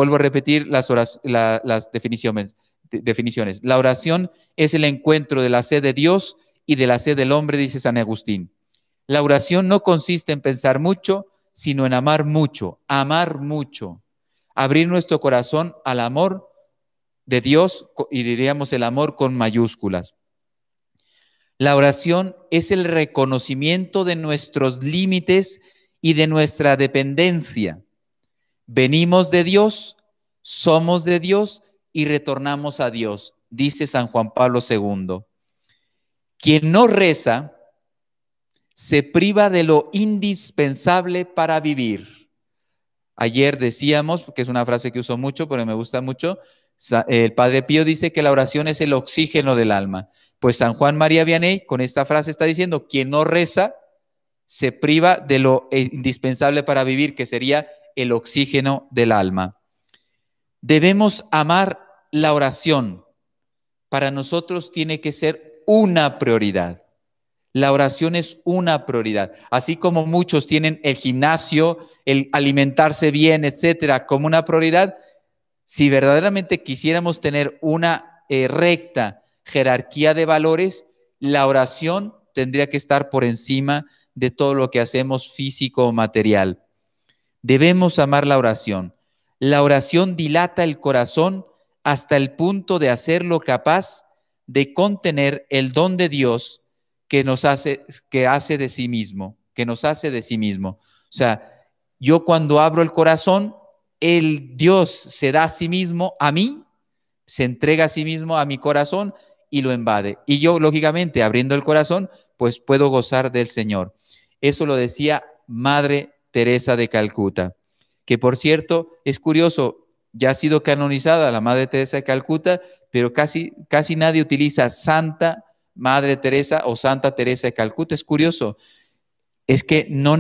vuelvo a repetir las definiciones. La oración es el encuentro de la sed de Dios y de la sed del hombre, dice San Agustín. La oración no consiste en pensar mucho, sino en amar mucho, abrir nuestro corazón al amor de Dios, y diríamos el amor con mayúsculas. La oración es el reconocimiento de nuestros límites y de nuestra dependencia. Venimos de Dios, somos de Dios y retornamos a Dios, dice San Juan Pablo II. Quien no reza se priva de lo indispensable para vivir. Ayer decíamos, porque es una frase que uso mucho, pero me gusta mucho, el Padre Pío dice que la oración es el oxígeno del alma. Pues San Juan María Vianney con esta frase está diciendo, quien no reza se priva de lo indispensable para vivir, que sería el oxígeno del alma. Debemos amar la oración. Para nosotros tiene que ser una prioridad. La oración es una prioridad. Así como muchos tienen el gimnasio, el alimentarse bien, etcétera, como una prioridad, si verdaderamente quisiéramos tener una recta jerarquía de valores, la oración tendría que estar por encima de todo lo que hacemos físico o material. Debemos amar la oración. La oración dilata el corazón hasta el punto de hacerlo capaz de contener el don de Dios que nos hace de sí mismo. O sea, yo cuando abro el corazón, el Dios se da a sí mismo a mí, se entrega a sí mismo a mi corazón y lo invade. Y yo, lógicamente, abriendo el corazón, pues puedo gozar del Señor. Eso lo decía Madre Teresa de Calcuta, que por cierto, es curioso, ya ha sido canonizada la Madre Teresa de Calcuta, pero casi nadie utiliza Santa Madre Teresa o Santa Teresa de Calcuta. Es curioso. Es que no,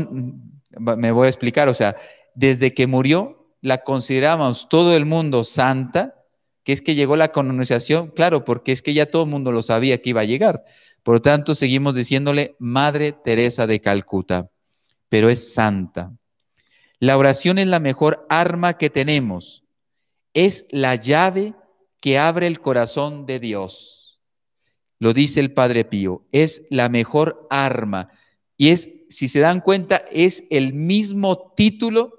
me voy a explicar, o sea, desde que murió la consideramos todo el mundo santa, que es que llegó la canonización, claro, porque es que ya todo el mundo lo sabía que iba a llegar. Por lo tanto, seguimos diciéndole Madre Teresa de Calcuta, pero es santa. La oración es la mejor arma que tenemos. Es la llave que abre el corazón de Dios. Lo dice el Padre Pío, es la mejor arma. Y es, si se dan cuenta, es el mismo título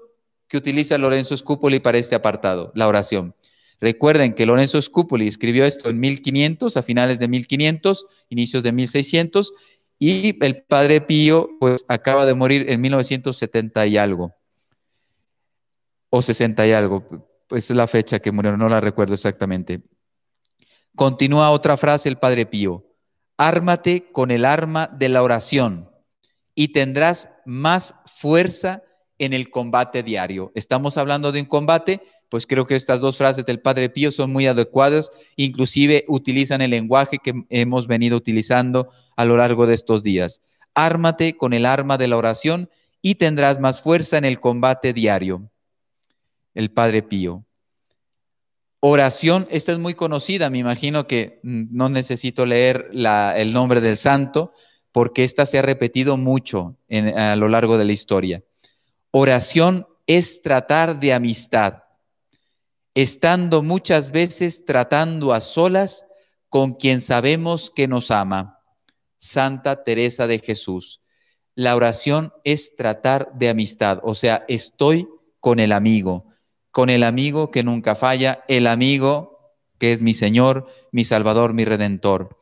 que utiliza Lorenzo Scupoli para este apartado, la oración. Recuerden que Lorenzo Scupoli escribió esto en 1500, a finales de 1500, inicios de 1600, y el Padre Pío pues acaba de morir en 1970 y algo, o 60 y algo, pues es la fecha que murió, no la recuerdo exactamente. Continúa otra frase el Padre Pío, ármate con el arma de la oración y tendrás más fuerza en el combate diario. Estamos hablando de un combate, pues creo que estas dos frases del Padre Pío son muy adecuadas, inclusive utilizan el lenguaje que hemos venido utilizando a lo largo de estos días. Ármate con el arma de la oración y tendrás más fuerza en el combate diario. El Padre Pío. Oración, esta es muy conocida, me imagino que no necesito leer el nombre del santo, porque esta se ha repetido mucho a lo largo de la historia. Oración es tratar de amistad, estando muchas veces tratando a solas con quien sabemos que nos ama. Santa Teresa de Jesús. La oración es tratar de amistad, o sea, estoy con el amigo que nunca falla, el amigo que es mi Señor, mi Salvador, mi Redentor.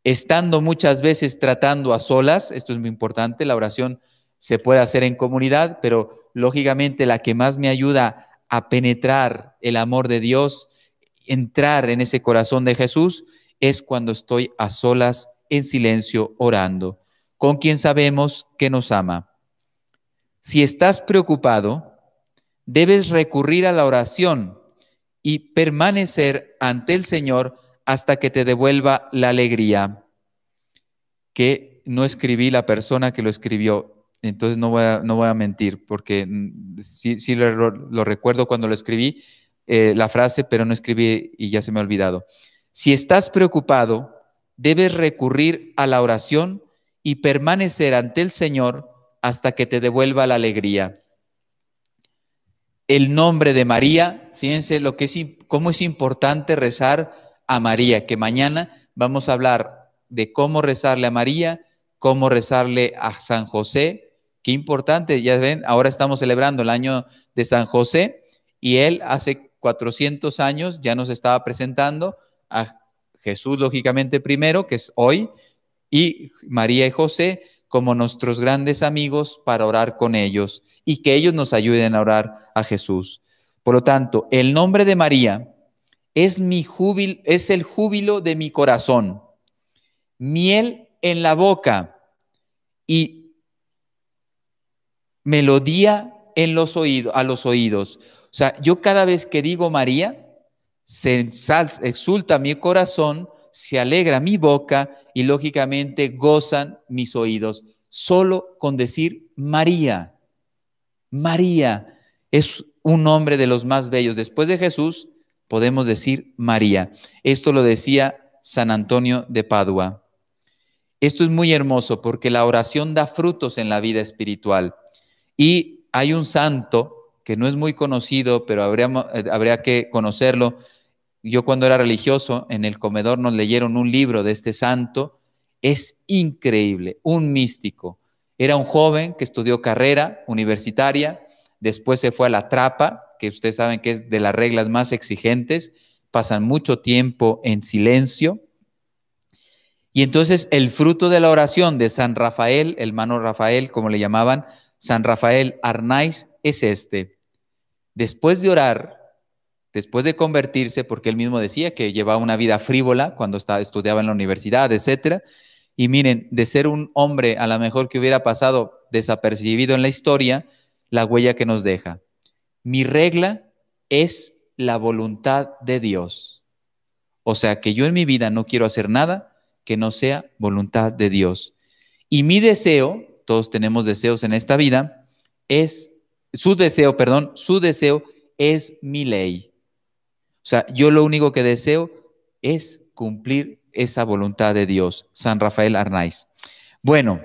Estando muchas veces tratando a solas, esto es muy importante, la oración se puede hacer en comunidad, pero lógicamente la que más me ayuda a penetrar el amor de Dios, entrar en ese corazón de Jesús, es cuando estoy a solas, en silencio, orando, con quien sabemos que nos ama. Si estás preocupado, debes recurrir a la oración y permanecer ante el Señor hasta que te devuelva la alegría. Que no escribí la persona que lo escribió, entonces no voy a mentir, porque sí lo recuerdo cuando lo escribí, la frase, pero no escribí y ya se me ha olvidado. Si estás preocupado, debes recurrir a la oración y permanecer ante el Señor hasta que te devuelva la alegría. el nombre de María. Fíjense cómo es importante rezar a María, que mañana vamos a hablar de cómo rezarle a María, cómo rezarle a San José. Qué importante, ya ven, ahora estamos celebrando el año de San José y él hace 400 años ya nos estaba presentando a Jesús, lógicamente primero, que es hoy, y María y José como nuestros grandes amigos para orar con ellos y que ellos nos ayuden a orar a Jesús. Por lo tanto, el nombre de María es es el júbilo de mi corazón, miel en la boca y melodía en los oídos, a los oídos. O sea, yo cada vez que digo María, exulta mi corazón, se alegra mi boca y lógicamente gozan mis oídos. Solo con decir María. María es un nombre de los más bellos. Después de Jesús, podemos decir María. Esto lo decía San Antonio de Padua. Esto es muy hermoso porque la oración da frutos en la vida espiritual. Y hay un santo que no es muy conocido, pero habría que conocerlo. Yo cuando era religioso, en el comedor nos leyeron un libro de este santo. Es increíble, un místico. Era un joven que estudió carrera universitaria, después se fue a la trapa, que ustedes saben que es de las reglas más exigentes, pasan mucho tiempo en silencio. Y entonces el fruto de la oración de San Rafael, el hermano Rafael, como le llamaban, San Rafael Arnaiz, es este. Después de orar, después de convertirse, porque él mismo decía que llevaba una vida frívola cuando estudiaba en la universidad, etcétera. Y miren, de ser un hombre a lo mejor que hubiera pasado desapercibido en la historia, la huella que nos deja. Mi regla es la voluntad de Dios. O sea, que yo en mi vida no quiero hacer nada que no sea voluntad de Dios. Y mi deseo, todos tenemos deseos en esta vida, su deseo es mi ley. O sea, yo lo único que deseo es cumplir esa voluntad de Dios. San Rafael Arnaiz. Bueno,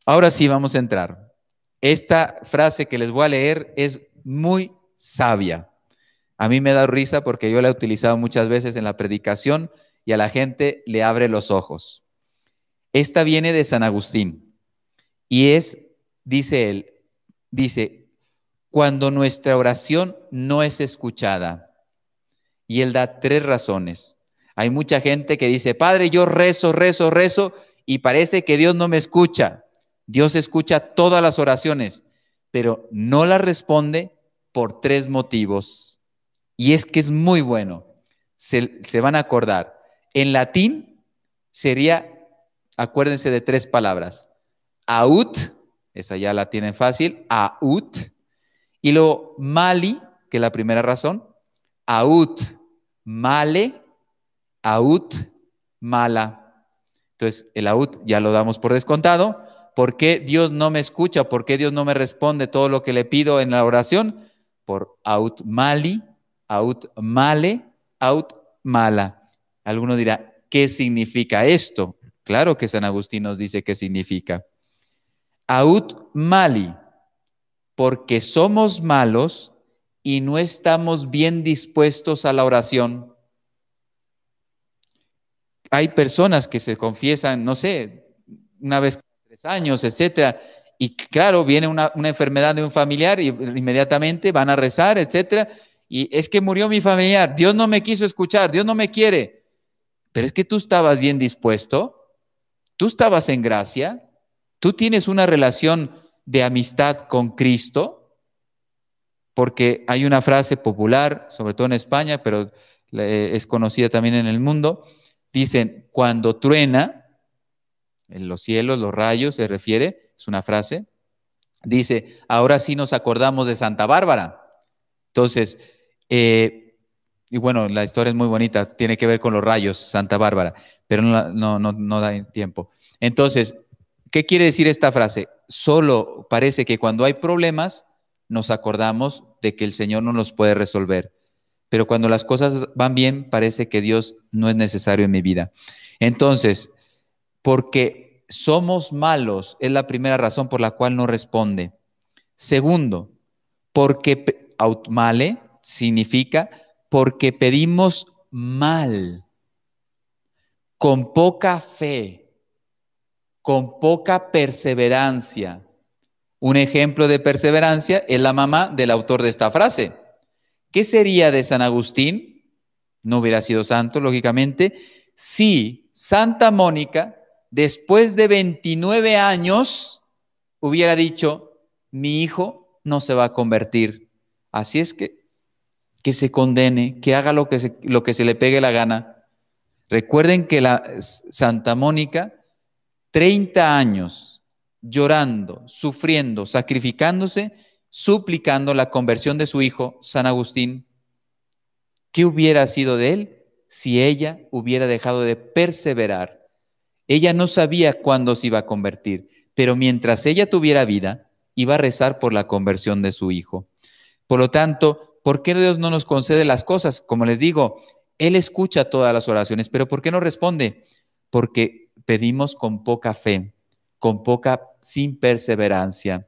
ahora sí vamos a entrar. Esta frase que les voy a leer es muy sabia. A mí me da risa porque yo la he utilizado muchas veces en la predicación y a la gente le abre los ojos. Esta viene de San Agustín y dice, cuando nuestra oración no es escuchada. Y él da 3 razones. Hay mucha gente que dice, Padre, yo rezo y parece que Dios no me escucha. Dios escucha todas las oraciones, pero no las responde por 3 motivos. Y es que es muy bueno. Se van a acordar. En latín sería, acuérdense de 3 palabras. Aut, esa ya la tienen fácil, aut. Y luego mali, que es la primera razón, aut male, aut mala. Entonces, el aut ya lo damos por descontado. ¿Por qué Dios no me escucha? ¿Por qué Dios no me responde todo lo que le pido en la oración? Por aut mali, aut male, aut mala. Alguno dirá, ¿qué significa esto? Claro que San Agustín nos dice qué significa. Aut mali, porque somos malos y no estamos bien dispuestos a la oración. Hay personas que se confiesan, no sé, una vez cada 3 años, etcétera, y claro, viene una enfermedad de un familiar y inmediatamente van a rezar, etcétera, y es que murió mi familiar, Dios no me quiso escuchar, Dios no me quiere, pero es que tú estabas bien dispuesto, tú estabas en gracia, tú tienes una relación de amistad con Cristo, porque hay una frase popular, sobre todo en España, pero es conocida también en el mundo. Dicen, cuando truena en los cielos, los rayos, se refiere, es una frase, dice, ahora sí nos acordamos de Santa Bárbara. Entonces, y bueno, la historia es muy bonita, tiene que ver con los rayos, Santa Bárbara, pero no da tiempo. Entonces, ¿qué quiere decir esta frase? Solo parece que cuando hay problemas, nos acordamos de que el Señor no nos puede resolver. Pero cuando las cosas van bien, parece que Dios no es necesario en mi vida. Entonces, porque somos malos, es la primera razón por la cual no responde. Segundo, porque autmale significa porque pedimos mal, con poca fe, con poca perseverancia. Un ejemplo de perseverancia es la mamá del autor de esta frase. ¿Qué sería de San Agustín? No hubiera sido santo, lógicamente, si Santa Mónica, después de 29 años, hubiera dicho, mi hijo no se va a convertir. Así es que se condene, que haga lo que se le pegue la gana. Recuerden que Santa Mónica, 30 años llorando, sufriendo, sacrificándose, suplicando la conversión de su hijo, San Agustín. ¿Qué hubiera sido de él si ella hubiera dejado de perseverar? Ella no sabía cuándo se iba a convertir, pero mientras ella tuviera vida, iba a rezar por la conversión de su hijo. Por lo tanto, ¿por qué Dios no nos concede las cosas? Como les digo, Él escucha todas las oraciones, pero ¿por qué no responde? Porque pedimos con poca fe, sin perseverancia.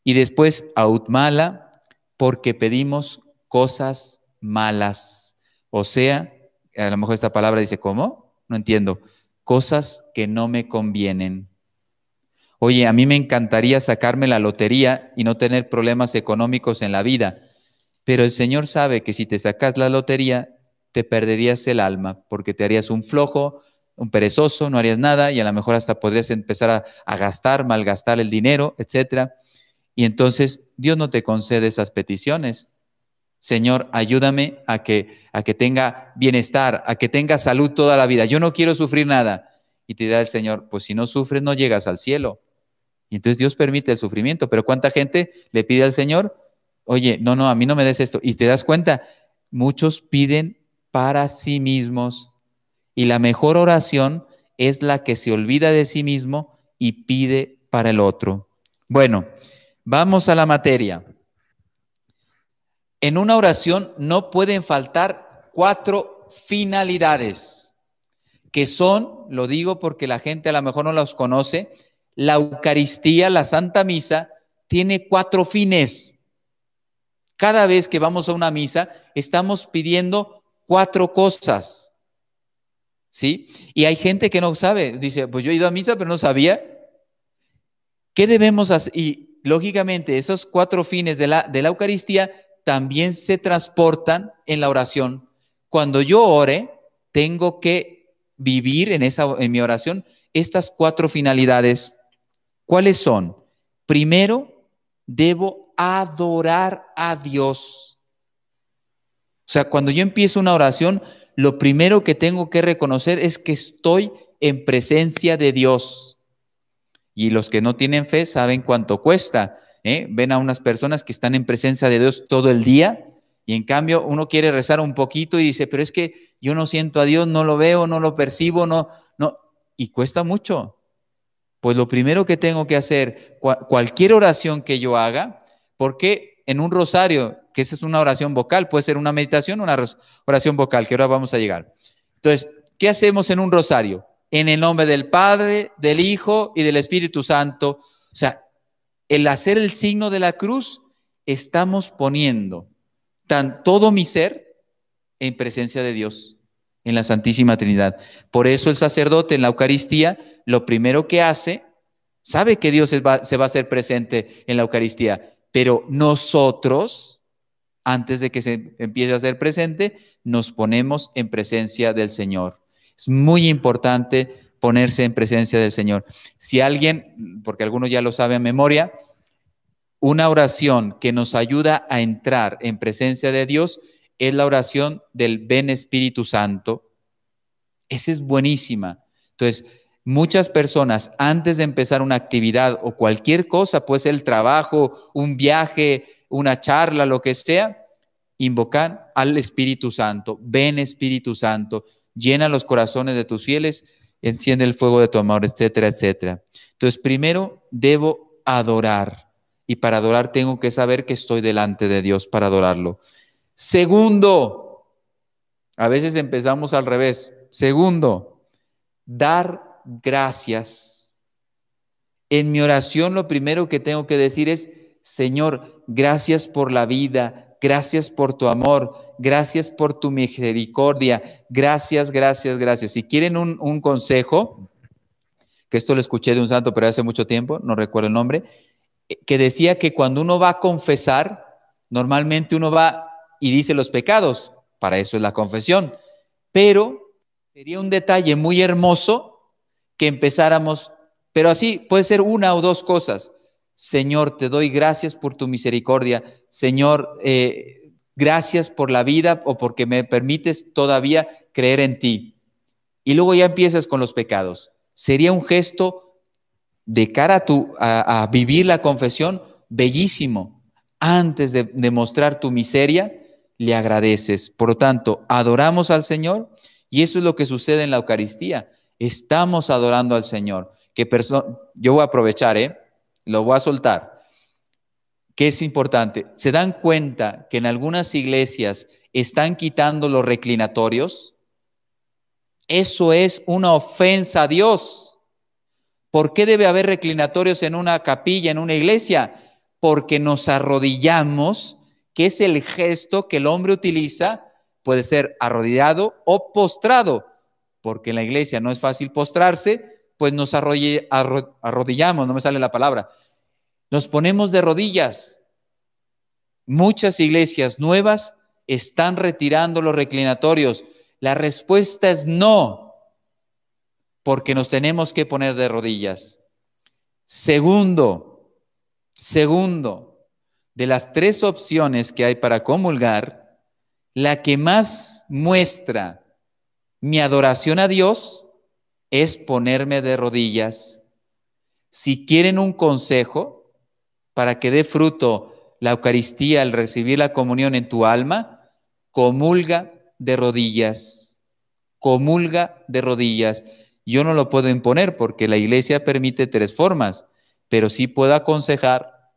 Y después, autmala, porque pedimos cosas malas. O sea, a lo mejor esta palabra dice, ¿cómo? No entiendo. Cosas que no me convienen. Oye, a mí me encantaría sacarme la lotería y no tener problemas económicos en la vida, pero el Señor sabe que si te sacas la lotería, te perderías el alma, porque te harías un flojo, un perezoso, no harías nada y a lo mejor hasta podrías empezar a gastar, malgastar el dinero, etcétera. Y entonces Dios no te concede esas peticiones. Señor, ayúdame a que tenga bienestar, a que tenga salud toda la vida. Yo no quiero sufrir nada. Y te dirá el Señor, pues si no sufres no llegas al cielo. Y entonces Dios permite el sufrimiento. Pero ¿cuánta gente le pide al Señor? Oye, no, a mí no me des esto. Y te das cuenta, muchos piden para sí mismos. Y la mejor oración es la que se olvida de sí mismo y pide para el otro. Bueno, vamos a la materia. En una oración no pueden faltar 4 finalidades, que son, lo digo porque la gente a lo mejor no las conoce, la Eucaristía, la Santa Misa, tiene 4 fines. Cada vez que vamos a una misa, estamos pidiendo 4 cosas, ¿sí? Y hay gente que no sabe, dice, pues yo he ido a misa, pero no sabía. ¿Qué debemos hacer? Y lógicamente esos 4 fines de la Eucaristía también se transportan en la oración. Cuando yo ore, tengo que vivir en mi oración estas 4 finalidades. ¿Cuáles son? Primero, debo adorar a Dios. O sea, cuando yo empiezo una oración, lo primero que tengo que reconocer es que estoy en presencia de Dios. Y los que no tienen fe saben cuánto cuesta. Ven a unas personas que están en presencia de Dios todo el día y en cambio uno quiere rezar un poquito y dice, pero es que yo no siento a Dios, no lo veo, no lo percibo, no, y cuesta mucho. Pues lo primero que tengo que hacer, cualquier oración que yo haga, porque en un rosario, que esa es una oración vocal, puede ser una meditación, una oración vocal, que ahora vamos a llegar. Entonces, ¿qué hacemos en un rosario? En el nombre del Padre, del Hijo y del Espíritu Santo. O sea, el hacer el signo de la cruz, estamos poniendo todo mi ser en presencia de Dios, en la Santísima Trinidad. Por eso el sacerdote en la Eucaristía, lo primero que hace, sabe que Dios se va a hacer presente en la Eucaristía, pero nosotros, antes de que se empiece a hacer presente, nos ponemos en presencia del Señor. Es muy importante ponerse en presencia del Señor. Si alguien, porque algunos ya lo saben en memoria, una oración que nos ayuda a entrar en presencia de Dios es la oración del Ven Espíritu Santo. Esa es buenísima. Entonces, muchas personas antes de empezar una actividad o cualquier cosa, puede ser el trabajo, un viaje, una charla, lo que sea, invocan al Espíritu Santo. Ven Espíritu Santo, llena los corazones de tus fieles, enciende el fuego de tu amor, etcétera, etcétera. Entonces, primero debo adorar. Y para adorar tengo que saber que estoy delante de Dios para adorarlo. Segundo, a veces empezamos al revés. Segundo, dar gracias. En mi oración lo primero que tengo que decir es, Señor, gracias por la vida, gracias por tu amor, gracias por tu misericordia, gracias, gracias, gracias. Si quieren un consejo, que esto lo escuché de un santo, pero hace mucho tiempo, no recuerdo el nombre, que decía que cuando uno va a confesar, normalmente uno va y dice los pecados, para eso es la confesión, pero sería un detalle muy hermoso que empezáramos, pero así puede ser una o dos cosas. Señor, te doy gracias por tu misericordia. Señor, gracias por la vida o porque me permites todavía creer en ti. Y luego ya empiezas con los pecados. Sería un gesto de cara a vivir la confesión bellísimo. Antes de mostrar tu miseria, le agradeces. Por lo tanto, adoramos al Señor y eso es lo que sucede en la Eucaristía. Estamos adorando al Señor. Yo voy a aprovechar, lo voy a soltar. ¿Qué es importante? ¿Se dan cuenta que en algunas iglesias están quitando los reclinatorios? Eso es una ofensa a Dios. ¿Por qué debe haber reclinatorios en una capilla, en una iglesia? Porque nos arrodillamos, que es el gesto que el hombre utiliza, puede ser arrodillado o postrado, porque en la iglesia no es fácil postrarse, pues nos arrodillamos, no me sale la palabra, nos ponemos de rodillas. Muchas iglesias nuevas están retirando los reclinatorios. La respuesta es no, porque nos tenemos que poner de rodillas. Segundo, de las tres opciones que hay para comulgar, la que más muestra mi adoración a Dios es ponerme de rodillas. Si quieren un consejo para que dé fruto la Eucaristía al recibir la comunión en tu alma, comulga de rodillas. Comulga de rodillas. Yo no lo puedo imponer porque la iglesia permite tres formas, pero sí puedo aconsejar,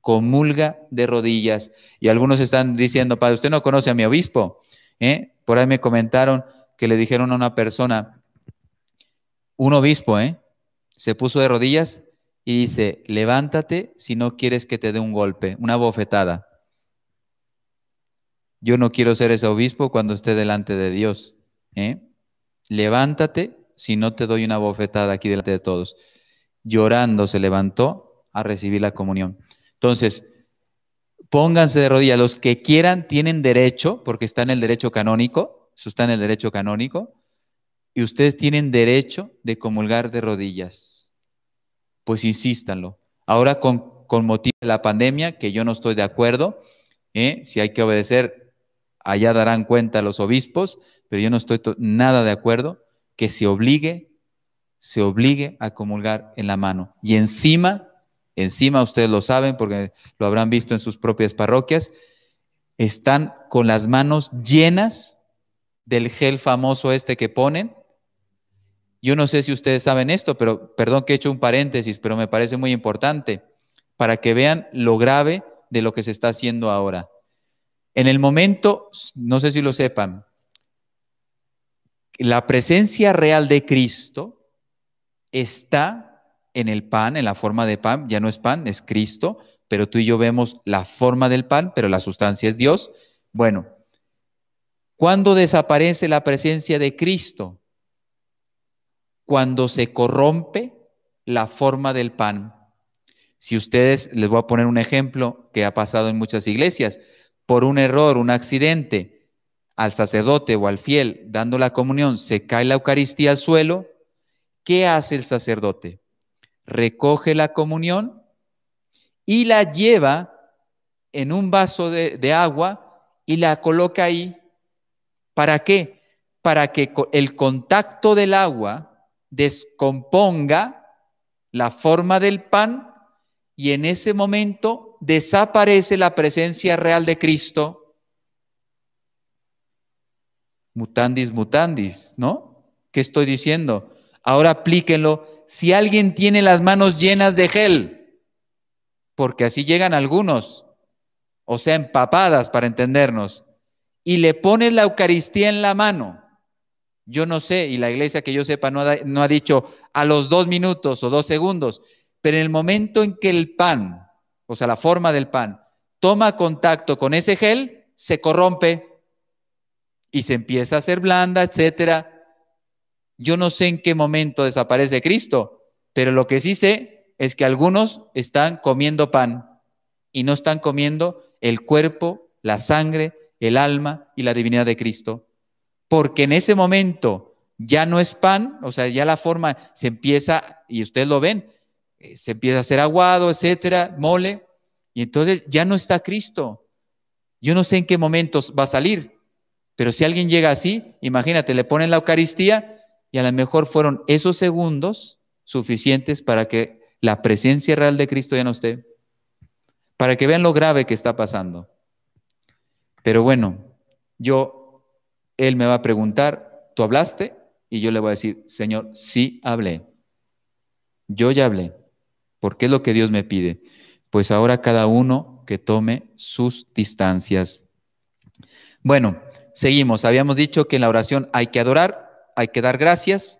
comulga de rodillas. Y algunos están diciendo, padre, usted no conoce a mi obispo. Por ahí me comentaron que le dijeron a una persona, un obispo, se puso de rodillas y dice, levántate si no quieres que te dé un golpe, una bofetada. Yo no quiero ser ese obispo cuando esté delante de Dios. Levántate si no te doy una bofetada aquí delante de todos. Llorando se levantó a recibir la comunión. Entonces, pónganse de rodillas. Los que quieran tienen derecho, porque está en el derecho canónico, eso está en el derecho canónico, y ustedes tienen derecho de comulgar de rodillas. Pues insístanlo. Ahora con motivo de la pandemia, que yo no estoy de acuerdo, si hay que obedecer, allá darán cuenta los obispos, pero yo no estoy nada de acuerdo que se obligue a comulgar en la mano. Y encima, ustedes lo saben porque lo habrán visto en sus propias parroquias, están con las manos llenas del gel famoso que ponen. Yo no sé si ustedes saben esto, pero perdón que he hecho un paréntesis, pero me parece muy importante para que vean lo grave de lo que se está haciendo ahora. En el momento, no sé si lo sepan, la presencia real de Cristo está en el pan, en la forma de pan, ya no es pan, es Cristo, pero tú y yo vemos la forma del pan, pero la sustancia es Dios. Bueno, ¿cuándo desaparece la presencia de Cristo? Cuando se corrompe la forma del pan. Si ustedes, les voy a poner un ejemplo que ha pasado en muchas iglesias, por un error, un accidente, al sacerdote o al fiel dando la comunión, se cae la Eucaristía al suelo, ¿qué hace el sacerdote? Recoge la comunión y la lleva en un vaso de agua y la coloca ahí. ¿Para qué? Para que el contacto del agua descomponga la forma del pan y en ese momento desaparece la presencia real de Cristo. Mutandis mutandis, ¿no? ¿Qué estoy diciendo? Ahora aplíquenlo. Si alguien tiene las manos llenas de gel, porque así llegan algunos, o sea, empapadas para entendernos, y le pones la Eucaristía en la mano, yo no sé, y la iglesia que yo sepa no ha dicho a los 2 minutos o 2 segundos, pero en el momento en que el pan o sea, la forma del pan, toma contacto con ese gel, se corrompe y se empieza a hacer blanda, etcétera. Yo no sé en qué momento desaparece Cristo, pero lo que sí sé es que algunos están comiendo pan y no están comiendo el cuerpo, la sangre, el alma y la divinidad de Cristo. Porque en ese momento ya no es pan, o sea, ya la forma se empieza, y ustedes lo ven, se empieza a hacer aguado, etcétera, mole, y entonces ya no está Cristo. Yo no sé en qué momento va a salir, pero si alguien llega así, imagínate, le ponen la Eucaristía y a lo mejor fueron esos segundos suficientes para que la presencia real de Cristo ya no esté, para que vean lo grave que está pasando. Pero bueno, él me va a preguntar, ¿tú hablaste? Y yo le voy a decir, Señor, sí hablé. Yo ya hablé, porque es lo que Dios me pide. Pues ahora cada uno que tome sus distancias. Bueno, seguimos. Habíamos dicho que en la oración hay que adorar, hay que dar gracias.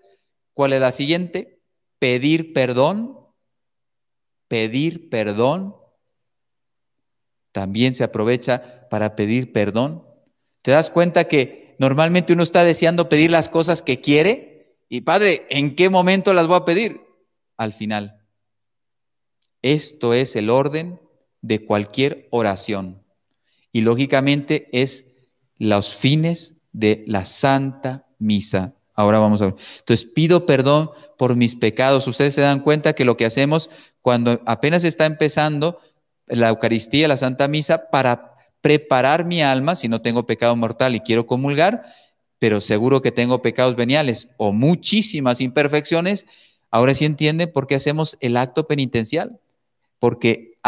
¿Cuál es la siguiente? Pedir perdón. Pedir perdón. También se aprovecha para pedir perdón. ¿Te das cuenta que normalmente uno está deseando pedir las cosas que quiere? Y Padre, ¿en qué momento las voy a pedir? Al final. Esto es el orden de cualquier oración. Y lógicamente es los fines de la Santa Misa. Ahora vamos a ver. Entonces pido perdón por mis pecados. Ustedes se dan cuenta que lo que hacemos cuando apenas está empezando la Eucaristía, la Santa Misa, para preparar mi alma, si no tengo pecado mortal y quiero comulgar, pero seguro que tengo pecados veniales o muchísimas imperfecciones, ahora sí entienden por qué hacemos el acto penitencial. Porque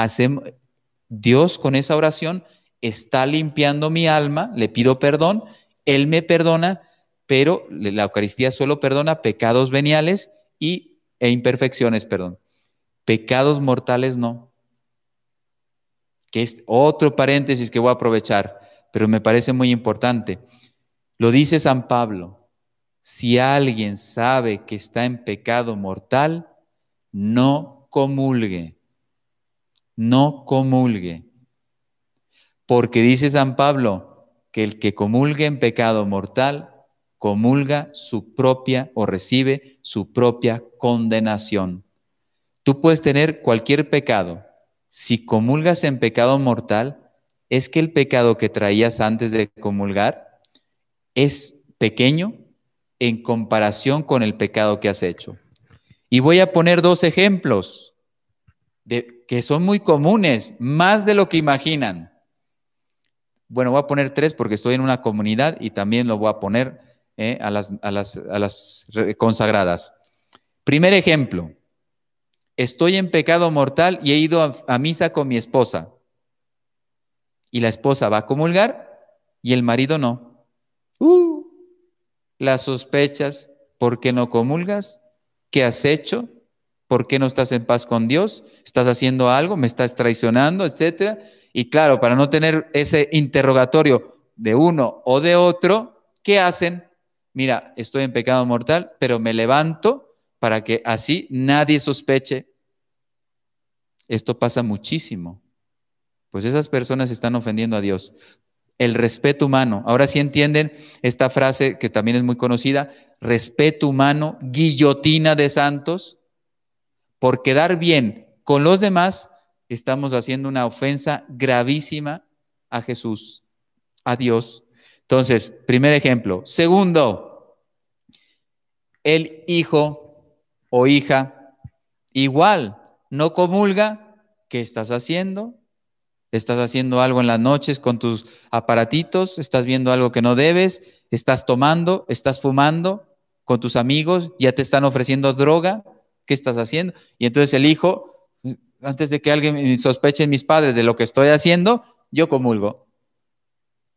Dios con esa oración está limpiando mi alma, le pido perdón, Él me perdona, pero la Eucaristía solo perdona pecados veniales e imperfecciones, perdón. Pecados mortales no. Que es otro paréntesis que voy a aprovechar, pero me parece muy importante. Lo dice San Pablo, si alguien sabe que está en pecado mortal, no comulgue. No comulgue. Porque dice San Pablo que el que comulgue en pecado mortal, comulga su propia o recibe su propia condenación. Tú puedes tener cualquier pecado. Si comulgas en pecado mortal, es que el pecado que traías antes de comulgar es pequeño en comparación con el pecado que has hecho. Y voy a poner dos ejemplos que son muy comunes, más de lo que imaginan. Bueno, voy a poner tres porque estoy en una comunidad y también lo voy a poner a las consagradas. Primer ejemplo, estoy en pecado mortal y he ido a misa con mi esposa. Y la esposa va a comulgar y el marido no. Las sospechas, ¿por qué no comulgas? ¿Qué has hecho? ¿Por qué no estás en paz con Dios? ¿Estás haciendo algo? ¿Me estás traicionando? Etcétera. Y claro, para no tener ese interrogatorio de uno o de otro, ¿qué hacen? Mira, estoy en pecado mortal, pero me levanto para que así nadie sospeche. Esto pasa muchísimo. Pues esas personas están ofendiendo a Dios. El respeto humano. Ahora sí entienden esta frase que también es muy conocida, respeto humano, guillotina de santos. Por quedar bien con los demás, estamos haciendo una ofensa gravísima a Jesús, a Dios. Entonces, primer ejemplo. Segundo, el hijo o hija, igual, no comulga. ¿Qué estás haciendo? ¿Estás haciendo algo en las noches con tus aparatitos? ¿Estás viendo algo que no debes? ¿Estás tomando? ¿Estás fumando con tus amigos? ¿Ya te están ofreciendo droga? ¿Qué estás haciendo? Y entonces el hijo, antes de que alguien sospeche mis padres de lo que estoy haciendo, yo comulgo.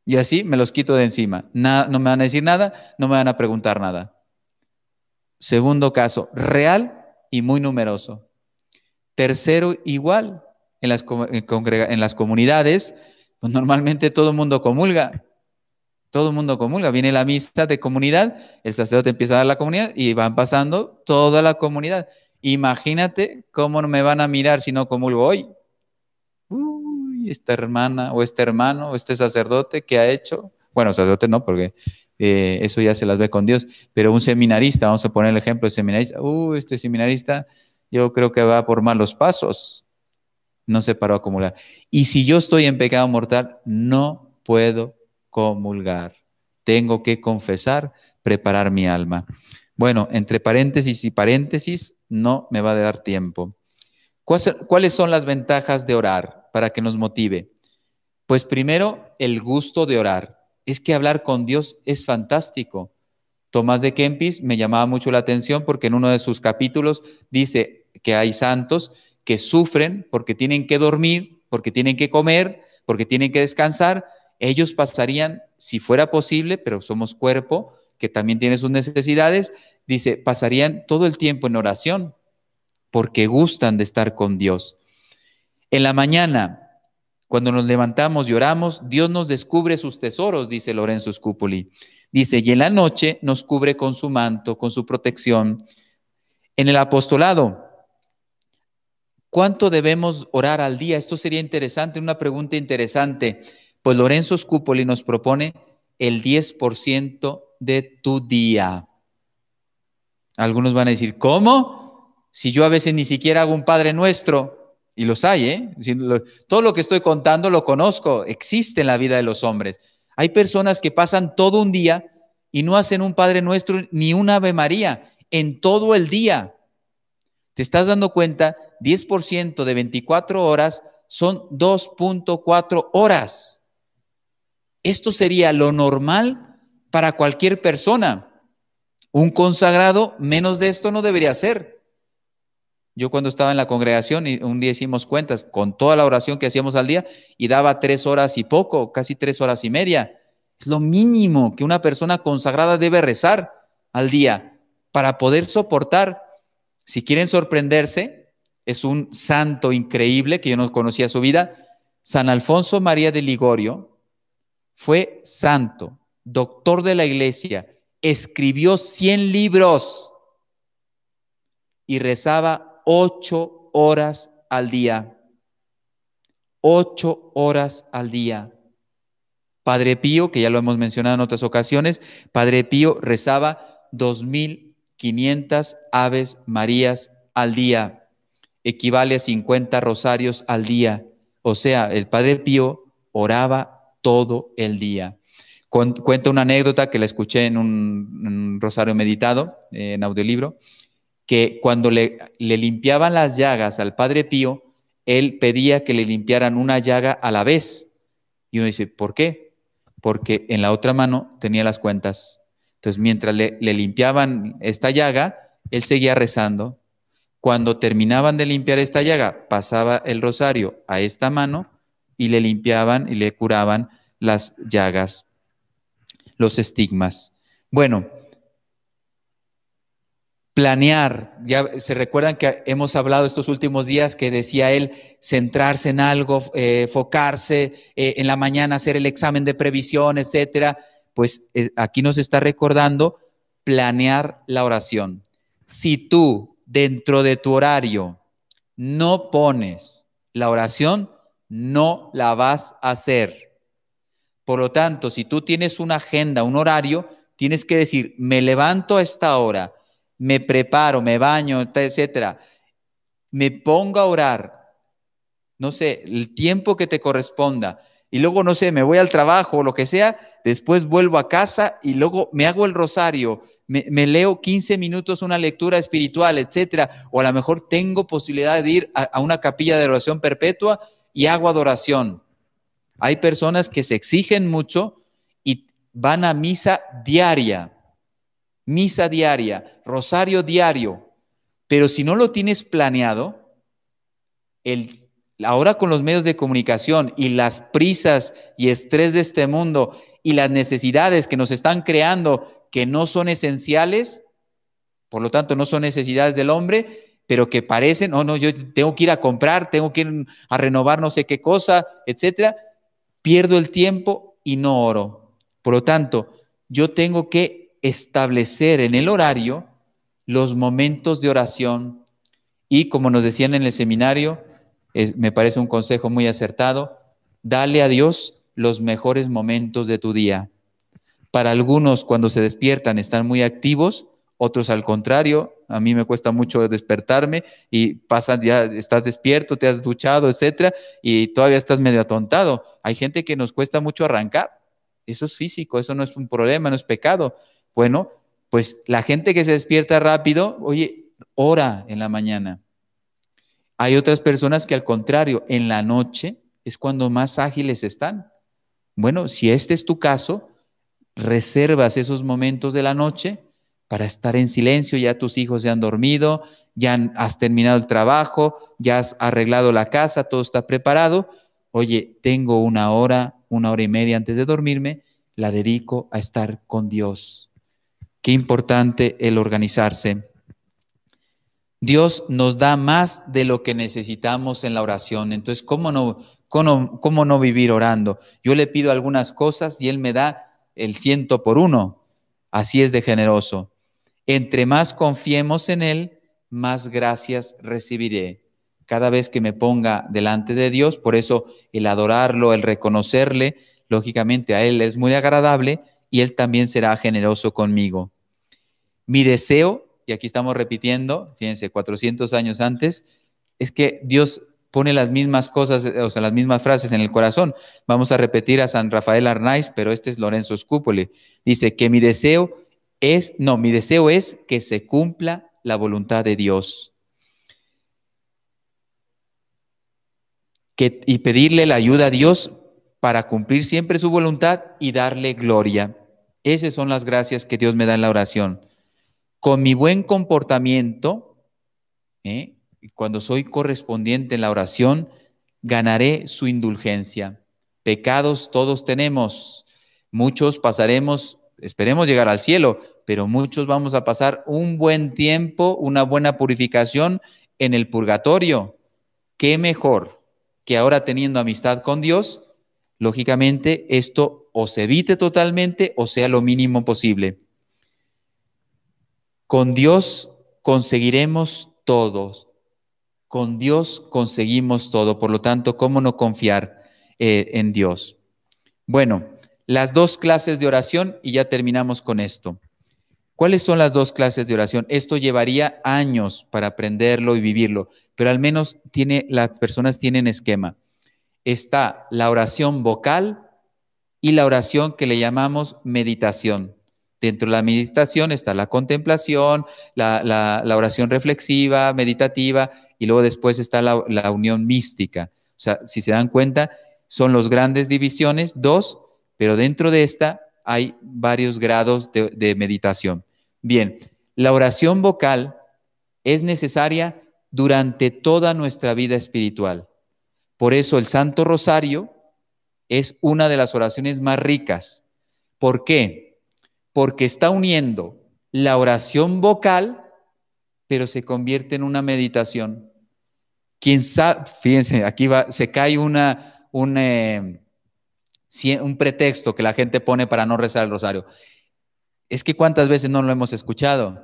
Y así me los quito de encima. No me van a decir nada, no me van a preguntar nada. Segundo caso, real y muy numeroso. Tercero, igual, en las comunidades, pues normalmente todo el mundo comulga. Todo el mundo comulga. Viene la misa de comunidad, el sacerdote empieza a dar la comunidad y van pasando toda la comunidad. Imagínate cómo me van a mirar si no comulgo hoy. uy, esta hermana o este hermano o este sacerdote que ha hecho, bueno, sacerdote no, porque eso ya se las ve con Dios, pero un seminarista, vamos a poner el ejemplo de seminarista, uy, este seminarista yo creo que va por malos pasos, no se paró a acumular. Y si yo estoy en pecado mortal, no puedo comulgar, tengo que confesar, preparar mi alma. Bueno, entre paréntesis y paréntesis, no me va a dar tiempo. ¿Cuáles son las ventajas de orar para que nos motive? Pues primero, el gusto de orar. Es que hablar con Dios es fantástico. Tomás de Kempis me llamaba mucho la atención porque en uno de sus capítulos dice que hay santos que sufren porque tienen que dormir, porque tienen que comer, porque tienen que descansar. Ellos pasarían, si fuera posible, pero somos cuerpo, que también tiene sus necesidades, dice, pasarían todo el tiempo en oración porque gustan de estar con Dios. En la mañana, cuando nos levantamos y oramos, Dios nos descubre sus tesoros, dice Lorenzo Scupoli. Dice, y en la noche nos cubre con su manto, con su protección. En el apostolado, ¿cuánto debemos orar al día? Esto sería interesante, una pregunta interesante. Pues Lorenzo Scupoli nos propone el 10% de tu día. Algunos van a decir, ¿cómo? Si yo a veces ni siquiera hago un Padre Nuestro. Y los hay, ¿eh? Todo lo que estoy contando lo conozco, existe en la vida de los hombres. Hay personas que pasan todo un día y no hacen un Padre Nuestro ni un Ave María en todo el día. ¿Te estás dando cuenta? 10% de 24 horas son 2.4 horas. Esto sería lo normal para cualquier persona. Un consagrado, menos de esto no debería ser. Yo cuando estaba en la congregación, y un día hicimos cuentas con toda la oración que hacíamos al día y daba 3 horas y poco, casi 3 horas y media. Es lo mínimo que una persona consagrada debe rezar al día para poder soportar. Si quieren sorprenderse, es un santo increíble que yo no conocía su vida. San Alfonso María de Ligorio fue santo, doctor de la iglesia, escribió 100 libros y rezaba 8 horas al día. 8 horas al día. Padre Pío, que ya lo hemos mencionado en otras ocasiones, Padre Pío rezaba 2.500 Aves Marías al día. Equivale a 50 rosarios al día. O sea, el Padre Pío oraba todo el día. Cuenta una anécdota que la escuché en un rosario meditado, en audiolibro, que cuando le limpiaban las llagas al Padre Pío, él pedía que le limpiaran una llaga a la vez. Y uno dice, ¿por qué? Porque en la otra mano tenía las cuentas. Entonces, mientras le limpiaban esta llaga, él seguía rezando. Cuando terminaban de limpiar esta llaga, pasaba el rosario a esta mano y le limpiaban y le curaban las llagas, los estigmas. Bueno, planear, ya se recuerdan que hemos hablado estos últimos días que decía él, centrarse en algo, enfocarse, en la mañana hacer el examen de previsión, etcétera. Pues aquí nos está recordando planear la oración. Si tú dentro de tu horario no pones la oración, no la vas a hacer. Por lo tanto, si tú tienes una agenda, un horario, tienes que decir, me levanto a esta hora, me preparo, me baño, etcétera, me pongo a orar, no sé, el tiempo que te corresponda, y luego, no sé, me voy al trabajo o lo que sea, después vuelvo a casa y luego me hago el rosario, me leo 15 minutos una lectura espiritual, etcétera, o a lo mejor tengo posibilidad de ir a una capilla de oración perpetua y hago adoración. Hay personas que se exigen mucho y van a misa diaria, rosario diario, pero si no lo tienes planeado, ahora con los medios de comunicación y las prisas y estrés de este mundo y las necesidades que nos están creando que no son esenciales, por lo tanto no son necesidades del hombre, pero que parecen, no, yo tengo que ir a comprar, tengo que ir a renovar no sé qué cosa, etcétera, pierdo el tiempo y no oro. Por lo tanto, yo tengo que establecer en el horario los momentos de oración y, como nos decían en el seminario, me parece un consejo muy acertado, Dale a Dios los mejores momentos de tu día. Para algunos, cuando se despiertan, están muy activos, otros al contrario. A mí me cuesta mucho despertarme y pasan, ya estás despierto, te has duchado, etcétera, y todavía estás medio atontado. Hay gente que nos cuesta mucho arrancar. Eso es físico, eso no es un problema, no es pecado. Bueno, pues la gente que se despierta rápido, oye, ora en la mañana. Hay otras personas que al contrario, en la noche es cuando más ágiles están. Bueno, si este es tu caso, reservas esos momentos de la noche para estar en silencio, ya tus hijos ya han dormido, ya has terminado el trabajo, ya has arreglado la casa, todo está preparado. Oye, tengo una hora y media antes de dormirme, la dedico a estar con Dios. Qué importante el organizarse. Dios nos da más de lo que necesitamos en la oración. Entonces, ¿cómo no vivir orando? Yo le pido algunas cosas y Él me da el 100 por 1. Así es de generoso. Entre más confiemos en Él, más gracias recibiré. Cada vez que me ponga delante de Dios, por eso el adorarlo, el reconocerle, lógicamente a Él es muy agradable y Él también será generoso conmigo. Mi deseo, y aquí estamos repitiendo, fíjense, 400 años antes, es que Dios pone las mismas cosas, o sea, las mismas frases en el corazón. Vamos a repetir a San Rafael Arnaiz, pero este es Lorenzo Scupoli. Dice que mi deseo es que se cumpla la voluntad de Dios. Y pedirle la ayuda a Dios para cumplir siempre su voluntad y darle gloria. Esas son las gracias que Dios me da en la oración. Con mi buen comportamiento, cuando soy correspondiente en la oración, ganaré su indulgencia. Pecados todos tenemos, muchos pasaremos, esperemos llegar al cielo, pero muchos vamos a pasar un buen tiempo, una buena purificación en el purgatorio. ¿Qué mejor que ahora teniendo amistad con Dios? Lógicamente esto o se evite totalmente o sea lo mínimo posible. Con Dios conseguiremos todo. Con Dios conseguimos todo. Por lo tanto, ¿cómo no confiar en Dios? Bueno, las 2 clases de oración y ya terminamos con esto. ¿Cuáles son las 2 clases de oración? Esto llevaría años para aprenderlo y vivirlo, pero al menos las personas tienen esquema. Está la oración vocal y la oración que le llamamos meditación. Dentro de la meditación está la contemplación, la oración reflexiva, meditativa, y luego después está la unión mística. O sea, si se dan cuenta, son las grandes divisiones, 2, pero dentro de esta hay varios grados de meditación. Bien, la oración vocal es necesaria durante toda nuestra vida espiritual. Por eso el Santo Rosario es una de las oraciones más ricas. ¿Por qué? Porque está uniendo la oración vocal, pero se convierte en una meditación. ¿Quién sabe? Fíjense, aquí se cae un pretexto que la gente pone para no rezar el rosario. Es que ¿cuántas veces no lo hemos escuchado?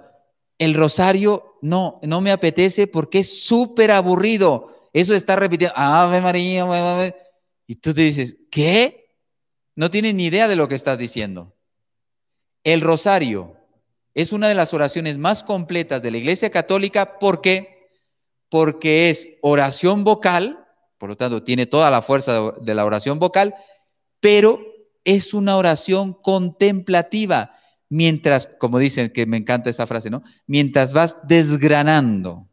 El rosario no me apetece porque es súper aburrido. Eso está repitiendo, Ave María, Ave. Y tú te dices, ¿qué? No tienes ni idea de lo que estás diciendo. El rosario es una de las oraciones más completas de la Iglesia Católica. ¿Por qué? Porque es oración vocal, por lo tanto tiene toda la fuerza de la oración vocal, pero es una oración contemplativa. Mientras, como dicen, que me encanta esta frase, ¿no? Mientras vas desgranando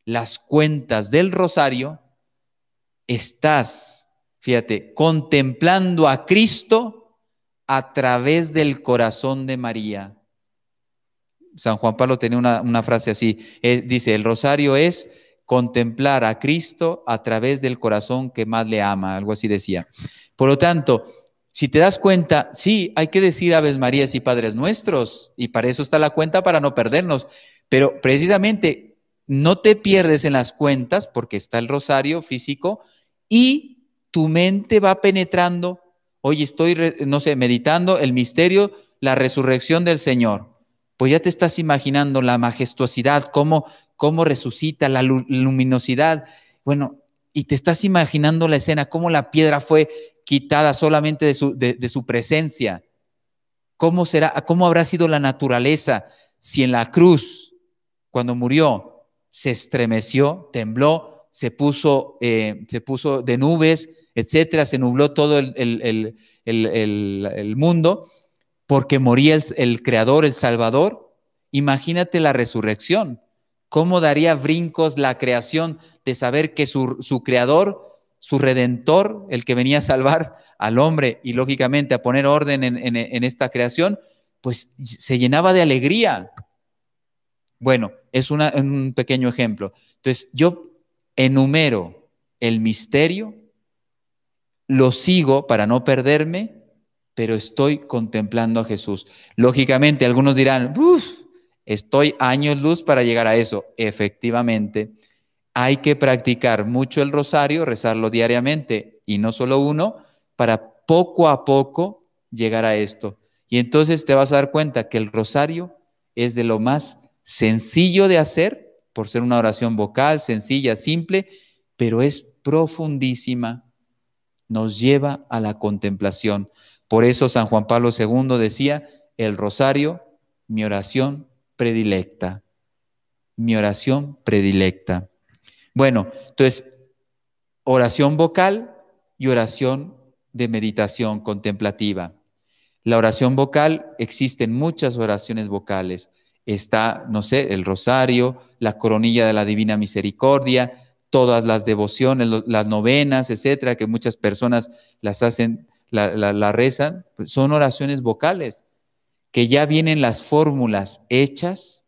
las cuentas del rosario, estás, fíjate, contemplando a Cristo a través del corazón de María. San Juan Pablo tenía una frase así, dice, el rosario es contemplar a Cristo a través del corazón que más le ama, algo así decía. Por lo tanto, si te das cuenta, sí, hay que decir Aves Marías y Padres Nuestros, y para eso está la cuenta, para no perdernos, pero precisamente no te pierdes en las cuentas porque está el rosario físico y tu mente va penetrando. Oye, estoy, meditando el misterio, la resurrección del Señor. Pues ya te estás imaginando la majestuosidad, cómo resucita, la luminosidad. Bueno, y te estás imaginando la escena, cómo la piedra fue quitada solamente de su presencia. ¿Cómo habrá sido la naturaleza si en la cruz, cuando murió, se estremeció, tembló, se puso de nubes, etcétera, se nubló todo el mundo, porque moría el Creador, el Salvador? Imagínate la resurrección. ¿Cómo daría brincos la creación de saber que su Creador, su Redentor, el que venía a salvar al hombre y lógicamente a poner orden en esta creación, pues se llenaba de alegría? Bueno, es un pequeño ejemplo. Entonces, yo enumero el misterio, lo sigo para no perderme, pero estoy contemplando a Jesús. Lógicamente, algunos dirán, estoy años luz para llegar a eso. Efectivamente, hay que practicar mucho el rosario, rezarlo diariamente, y no solo uno, para poco a poco llegar a esto. Y entonces te vas a dar cuenta que el rosario es de lo más sencillo de hacer, por ser una oración vocal, sencilla, simple, pero es profundísima. Nos lleva a la contemplación. Por eso San Juan Pablo II decía, el rosario, mi oración predilecta. Mi oración predilecta. Bueno, entonces, oración vocal y oración de meditación contemplativa. La oración vocal, existen muchas oraciones vocales. Está, no sé, el rosario, la coronilla de la Divina Misericordia, todas las devociones, las novenas, etcétera, que muchas personas las hacen, la rezan, pues son oraciones vocales, que ya vienen las fórmulas hechas,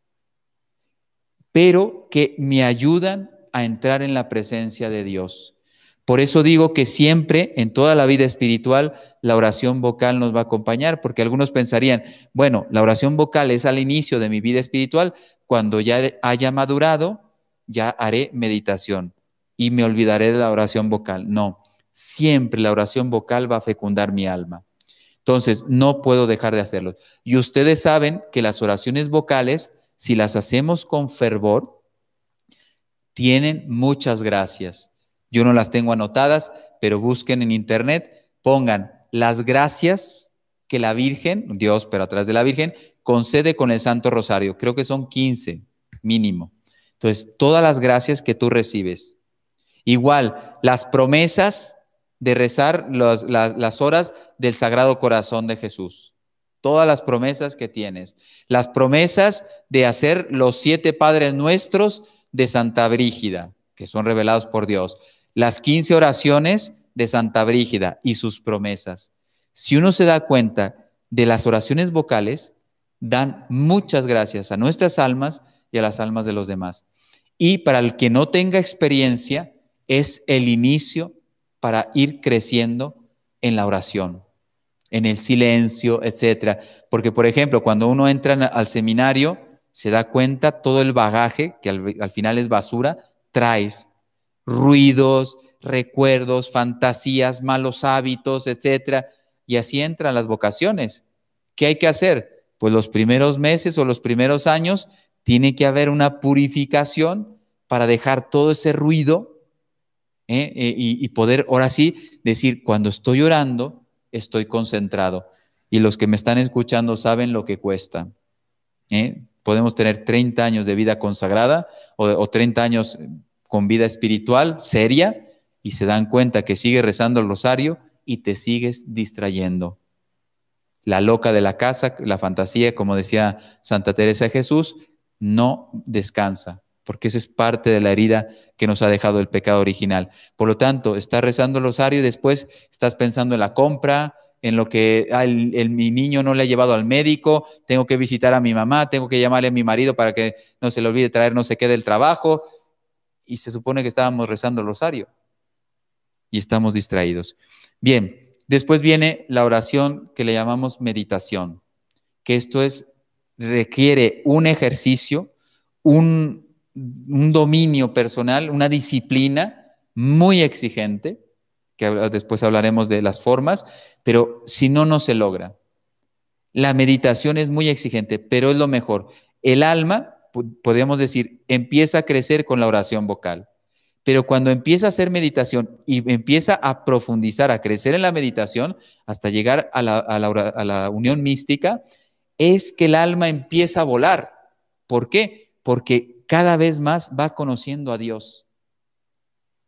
pero que me ayudan a entrar en la presencia de Dios. Por eso digo que siempre, en toda la vida espiritual, la oración vocal nos va a acompañar, porque algunos pensarían, bueno, la oración vocal es al inicio de mi vida espiritual, cuando ya haya madurado, ya haré meditación y me olvidaré de la oración vocal. No, siempre la oración vocal va a fecundar mi alma. Entonces, no puedo dejar de hacerlo. Y ustedes saben que las oraciones vocales, si las hacemos con fervor, tienen muchas gracias. Yo no las tengo anotadas, pero busquen en internet, pongan las gracias que la Virgen, Dios, pero a través de la Virgen, concede con el Santo Rosario. Creo que son 15 mínimo. Entonces, todas las gracias que tú recibes. Igual, las promesas de rezar las horas del Sagrado Corazón de Jesús. Todas las promesas que tienes. Las promesas de hacer los 7 Padres Nuestros de Santa Brígida, que son revelados por Dios. Las 15 oraciones de Santa Brígida y sus promesas. Si uno se da cuenta de las oraciones vocales, dan muchas gracias a nuestras almas y a las almas de los demás. Y para el que no tenga experiencia, es el inicio para ir creciendo en la oración, en el silencio, etcétera. Porque, por ejemplo, cuando uno entra al seminario, se da cuenta todo el bagaje, que al final es basura, traes ruidos, recuerdos, fantasías, malos hábitos, etcétera. Y así entran las vocaciones. ¿Qué hay que hacer? Pues los primeros meses o los primeros años tiene que haber una purificación para dejar todo ese ruido y poder ahora sí decir, cuando estoy orando, estoy concentrado. Y los que me están escuchando saben lo que cuesta. Podemos tener 30 años de vida consagrada o 30 años con vida espiritual seria y se dan cuenta que sigues rezando el rosario y te sigues distrayendo. La loca de la casa, la fantasía, como decía Santa Teresa de Jesús, no descansa, porque esa es parte de la herida que nos ha dejado el pecado original. Por lo tanto, estás rezando el rosario y después estás pensando en la compra, en lo que mi niño no le ha llevado al médico, tengo que visitar a mi mamá, tengo que llamarle a mi marido para que no se le olvide traer no sé qué del trabajo, y se supone que estábamos rezando el rosario y estamos distraídos. Bien, después viene la oración que le llamamos meditación, que esto requiere un ejercicio, un dominio personal, una disciplina muy exigente, que después hablaremos de las formas, pero si no, no se logra. La meditación es muy exigente, pero es lo mejor. El alma, podríamos decir, empieza a crecer con la oración vocal, Pero cuando empieza a hacer meditación y empieza a profundizar, a crecer en la meditación, hasta llegar a la unión mística, es que el alma empieza a volar. ¿Por qué? Porque cada vez más va conociendo a Dios.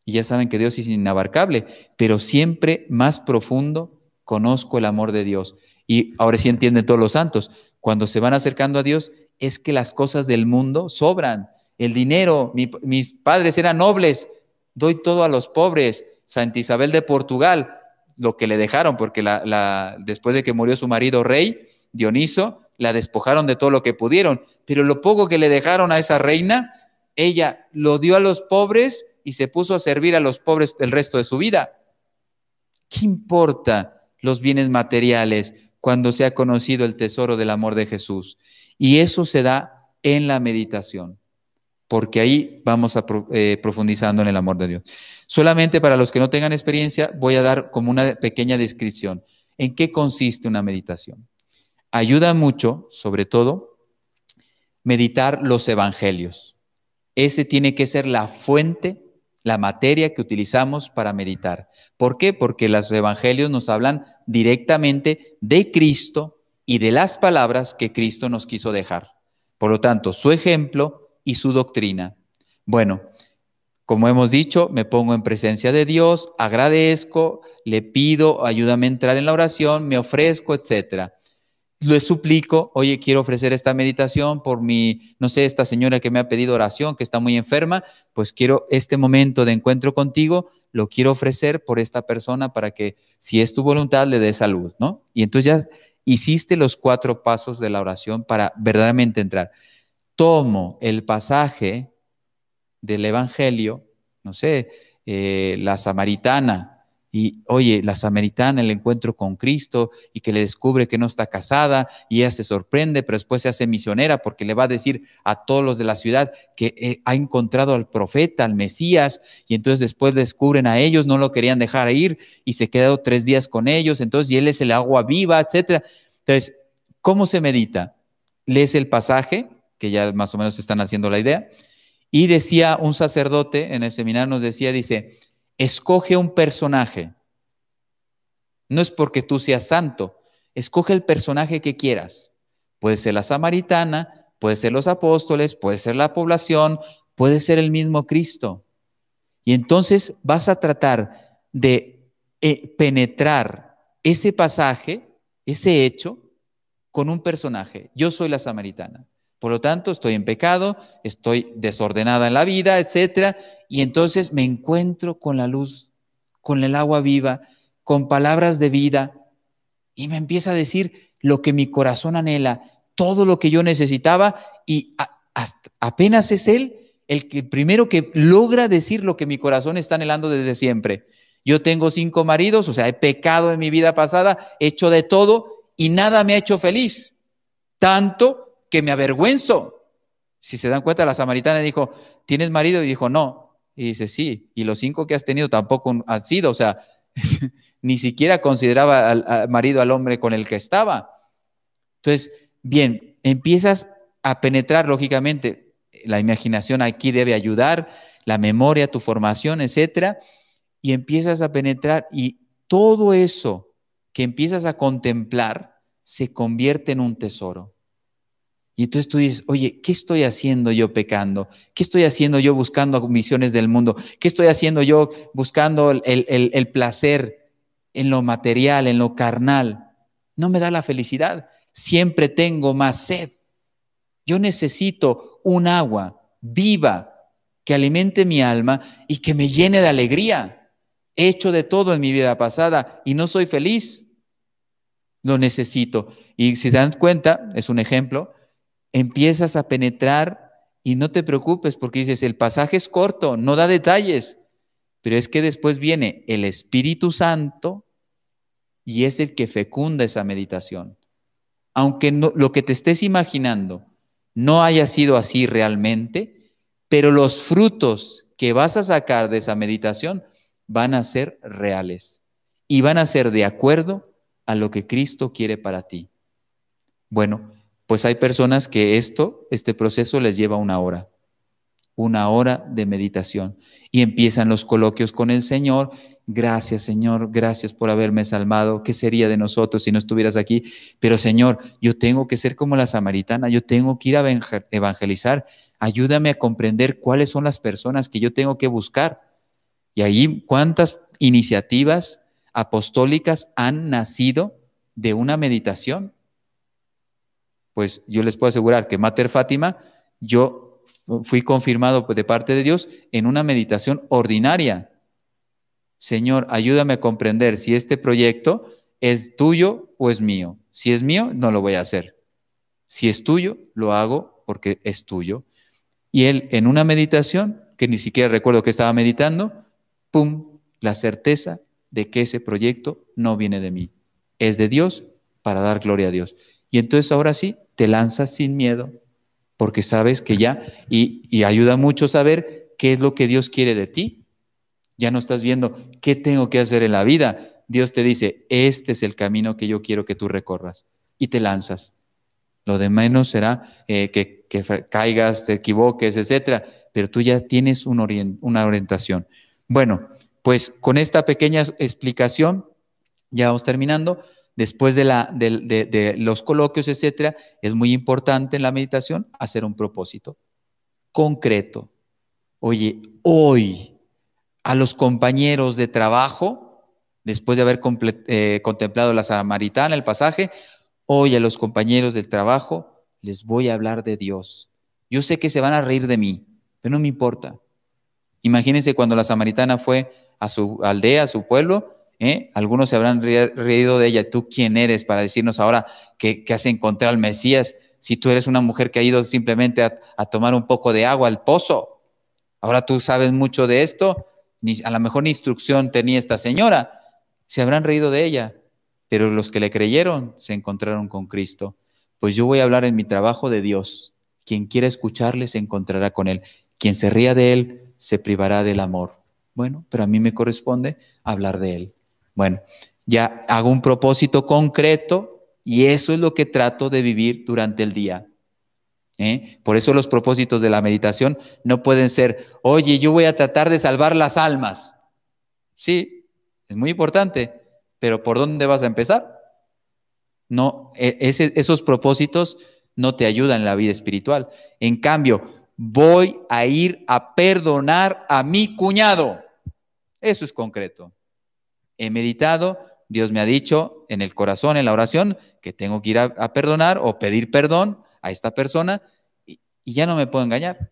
Y ya saben que Dios es inabarcable, pero siempre más profundo conozco el amor de Dios. Y ahora sí entienden todos los santos. Cuando se van acercando a Dios, es que las cosas del mundo sobran. El dinero, mis padres eran nobles, doy todo a los pobres. Santa Isabel de Portugal, lo que le dejaron, porque después de que murió su marido rey, Dioniso, la despojaron de todo lo que pudieron. Pero lo poco que le dejaron a esa reina, ella lo dio a los pobres y se puso a servir a los pobres el resto de su vida. ¿Qué importa los bienes materiales cuando se ha conocido el tesoro del amor de Jesús? Y eso se da en la meditación, porque ahí vamos profundizando en el amor de Dios. Solamente para los que no tengan experiencia, voy a dar como una pequeña descripción. ¿En qué consiste una meditación? Ayuda mucho, sobre todo, meditar los evangelios. Ese tiene que ser la fuente, la materia que utilizamos para meditar. ¿Por qué? Porque los evangelios nos hablan directamente de Cristo y de las palabras que Cristo nos quiso dejar. Por lo tanto, su ejemplo y su doctrina. Bueno, como hemos dicho, me pongo en presencia de Dios, agradezco, le pido, ayúdame a entrar en la oración, me ofrezco, etcétera. Le suplico, oye, quiero ofrecer esta meditación por mi, no sé, esta señora que me ha pedido oración, que está muy enferma, pues quiero este momento de encuentro contigo, lo quiero ofrecer por esta persona para que, si es tu voluntad, le dé salud, ¿no? Y entonces ya hiciste los 4 pasos de la oración para verdaderamente entrar. Tomo el pasaje del Evangelio, no sé, la samaritana, y oye, la samaritana, el encuentro con Cristo y que le descubre que no está casada y ella se sorprende, pero después se hace misionera porque le va a decir a todos los de la ciudad que ha encontrado al profeta, al Mesías, y entonces después descubren a ellos, no lo querían dejar ir y se quedó 3 días con ellos, entonces y él es el agua viva, etcétera. Entonces, ¿cómo se medita? Lees el pasaje, que ya más o menos están haciendo la idea, y decía un sacerdote en el seminario, nos decía, dice, escoge un personaje. No es porque tú seas santo, escoge el personaje que quieras. Puede ser la samaritana, puede ser los apóstoles, puede ser la población, puede ser el mismo Cristo. Y entonces vas a tratar de penetrar ese pasaje, ese hecho, con un personaje. Yo soy la samaritana. Por lo tanto, estoy en pecado, estoy desordenada en la vida, etcétera, y entonces me encuentro con la luz, con el agua viva, con palabras de vida, y me empieza a decir lo que mi corazón anhela, todo lo que yo necesitaba, y apenas es Él el primero que logra decir lo que mi corazón está anhelando desde siempre. Yo tengo 5 maridos, o sea, he pecado en mi vida pasada, he hecho de todo, y nada me ha hecho feliz, tanto que me avergüenzo. Si se dan cuenta, la samaritana dijo, ¿tienes marido? Y dijo, no. Y dice, sí. Y los 5 que has tenido tampoco han sido. O sea, ni siquiera consideraba al marido al hombre con el que estaba. Entonces, bien, empiezas a penetrar, lógicamente, la imaginación aquí debe ayudar, la memoria, tu formación, etcétera, y empiezas a penetrar y todo eso que empiezas a contemplar se convierte en un tesoro. Y entonces tú dices, oye, ¿qué estoy haciendo yo pecando? ¿Qué estoy haciendo yo buscando misiones del mundo? ¿Qué estoy haciendo yo buscando el placer en lo material, en lo carnal? No me da la felicidad. Siempre tengo más sed. Yo necesito un agua viva que alimente mi alma y que me llene de alegría. He hecho de todo en mi vida pasada y no soy feliz. Lo necesito. Y si te das cuenta, es un ejemplo, empiezas a penetrar y no te preocupes porque dices, el pasaje es corto, no da detalles, pero es que después viene el Espíritu Santo y es el que fecunda esa meditación. Aunque no, lo que te estés imaginando no haya sido así realmente, pero los frutos que vas a sacar de esa meditación van a ser reales y van a ser de acuerdo a lo que Cristo quiere para ti. Bueno, pues hay personas que este proceso les lleva 1 hora, una hora de meditación. Y empiezan los coloquios con el Señor. Gracias, Señor, gracias por haberme salvado. ¿Qué sería de nosotros si no estuvieras aquí? Pero, Señor, yo tengo que ser como la samaritana, yo tengo que ir a evangelizar. Ayúdame a comprender cuáles son las personas que yo tengo que buscar. Y ahí, ¿cuántas iniciativas apostólicas han nacido de una meditación? Pues yo les puedo asegurar que Mater Fátima, yo fui confirmado de parte de Dios en una meditación ordinaria. Señor, ayúdame a comprender si este proyecto es tuyo o es mío. Si es mío, no lo voy a hacer. Si es tuyo, lo hago porque es tuyo. Y él, en una meditación, que ni siquiera recuerdo que estaba meditando, ¡pum!, la certeza de que ese proyecto no viene de mí. Es de Dios para dar gloria a Dios. Y entonces ahora sí, te lanzas sin miedo, porque sabes que ya, y ayuda mucho saber qué es lo que Dios quiere de ti. Ya no estás viendo qué tengo que hacer en la vida. Dios te dice, este es el camino que yo quiero que tú recorras. Y te lanzas. Lo de menos será que caigas, te equivoques, etcétera. Pero tú ya tienes una orientación. Bueno, pues con esta pequeña explicación, ya vamos terminando. Después de los coloquios, etcétera, es muy importante en la meditación hacer un propósito concreto. Oye, hoy a los compañeros de trabajo, después de haber contemplado la samaritana, el pasaje, hoy a los compañeros del trabajo les voy a hablar de Dios. Yo sé que se van a reír de mí, pero no me importa. Imagínense cuando la samaritana fue a su aldea, a su pueblo, algunos se habrán reído de ella. ¿Tú quién eres para decirnos ahora que has encontrado al Mesías si tú eres una mujer que ha ido simplemente a tomar un poco de agua al pozo? Ahora tú sabes mucho de esto, a lo mejor ni instrucción tenía esta señora. Se habrán reído de ella, pero los que le creyeron se encontraron con Cristo. Pues yo voy a hablar en mi trabajo de Dios. Quien quiera escucharle se encontrará con Él. Quien se ría de Él se privará del amor. Bueno, pero a mí me corresponde hablar de Él. Bueno, ya hago un propósito concreto y eso es lo que trato de vivir durante el día. Por eso los propósitos de la meditación no pueden ser, oye, yo voy a tratar de salvar las almas. Sí, es muy importante, pero ¿por dónde vas a empezar? No, esos propósitos no te ayudan en la vida espiritual. En cambio, voy a ir a perdonar a mi cuñado. Eso es concreto. He meditado, Dios me ha dicho en el corazón, en la oración, que tengo que ir a perdonar o pedir perdón a esta persona y ya no me puedo engañar.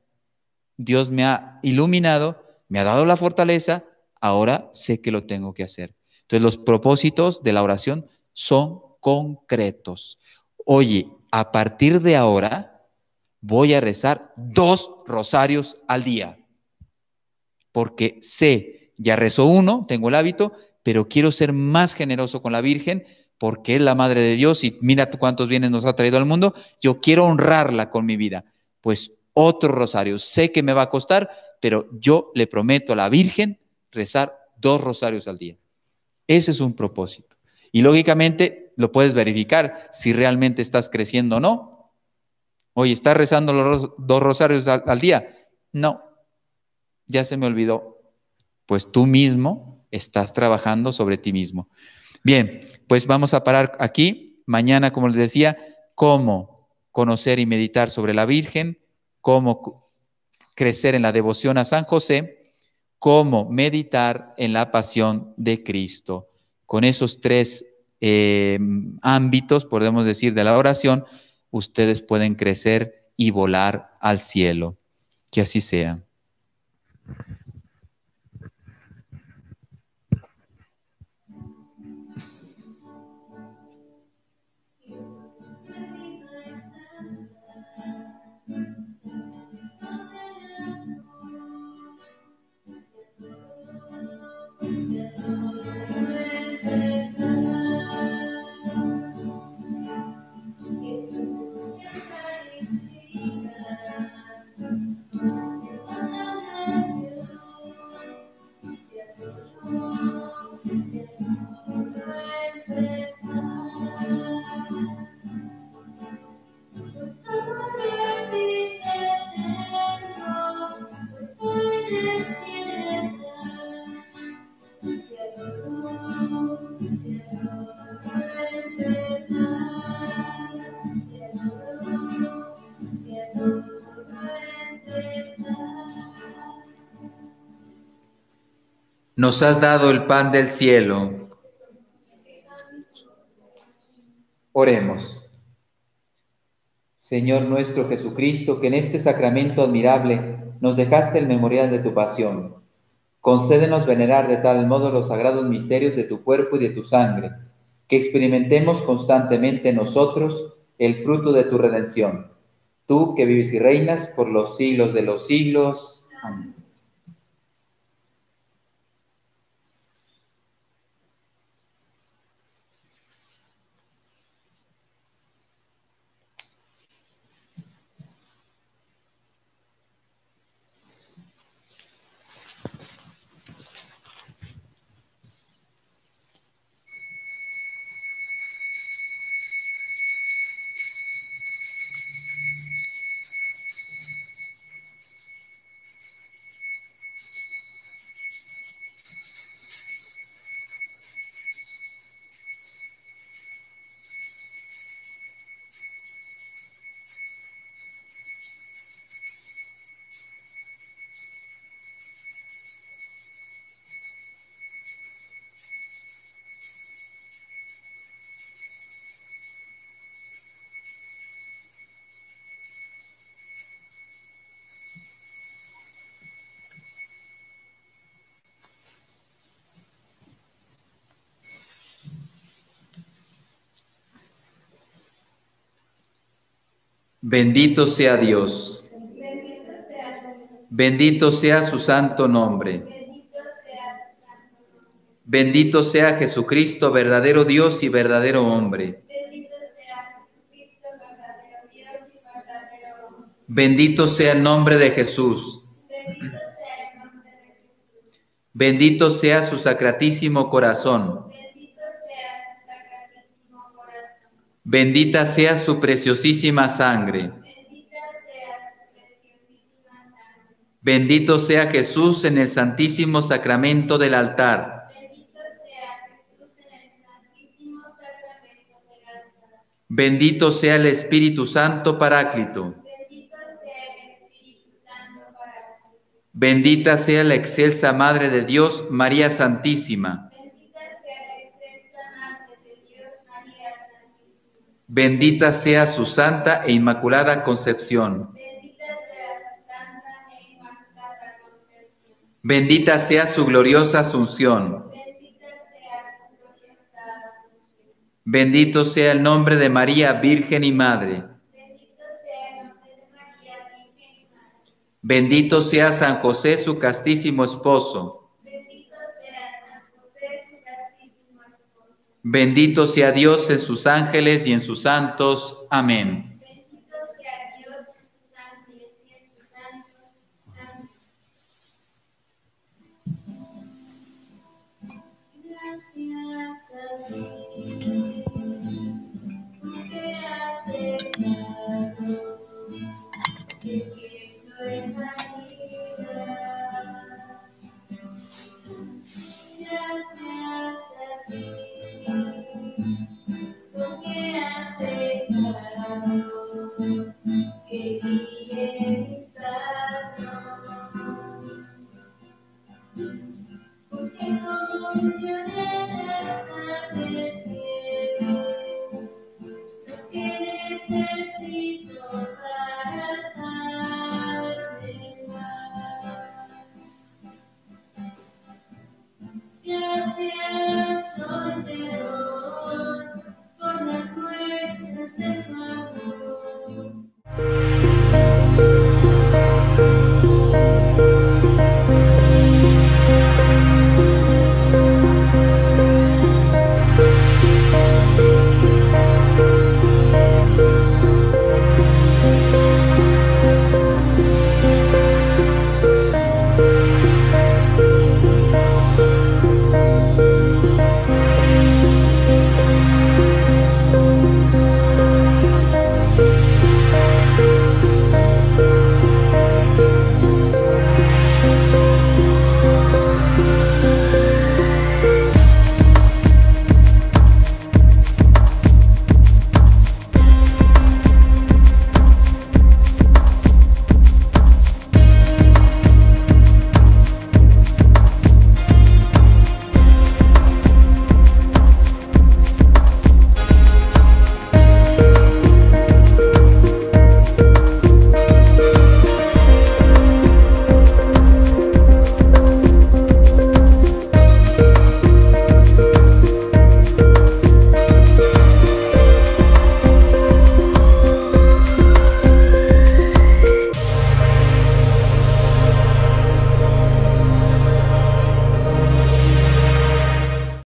Dios me ha iluminado, me ha dado la fortaleza, ahora sé que lo tengo que hacer. Entonces los propósitos de la oración son concretos. Oye, a partir de ahora voy a rezar 2 rosarios al día, porque sé, ya rezo uno, tengo el hábito, pero quiero ser más generoso con la Virgen porque es la Madre de Dios y mira tú cuántos bienes nos ha traído al mundo. Yo quiero honrarla con mi vida. Pues otro rosario. Sé que me va a costar, pero yo le prometo a la Virgen rezar 2 rosarios al día. Ese es un propósito. Y lógicamente lo puedes verificar si realmente estás creciendo o no. Oye, ¿estás rezando los 2 rosarios al día? No, ya se me olvidó. Pues tú mismo estás trabajando sobre ti mismo. Bien, pues vamos a parar aquí. Mañana, como les decía, cómo conocer y meditar sobre la Virgen, cómo crecer en la devoción a San José, cómo meditar en la pasión de Cristo. Con esos 3 ámbitos, podemos decir, de la oración, ustedes pueden crecer y volar al cielo. Que así sea. Nos has dado el pan del cielo. Oremos. Señor nuestro Jesucristo, que en este sacramento admirable nos dejaste el memorial de tu pasión, concédenos venerar de tal modo los sagrados misterios de tu cuerpo y de tu sangre, que experimentemos constantemente nosotros el fruto de tu redención. Tú que vives y reinas por los siglos de los siglos. Amén. Bendito sea Dios. Bendito sea su santo nombre. Bendito sea Jesucristo, verdadero Dios y verdadero hombre. Bendito sea el nombre de Jesús. Bendito sea su sacratísimo corazón. Bendita sea su preciosísima sangre. Bendito sea Jesús en el santísimo sacramento del altar. Bendito sea el Espíritu Santo Paráclito. Bendita sea la excelsa Madre de Dios, María Santísima. Bendita sea su santa e inmaculada concepción. Bendita sea su gloriosa asunción. Bendito sea el nombre de María, Virgen y Madre. Bendito sea San José, su castísimo esposo. Bendito sea Dios en sus ángeles y en sus santos. Amén.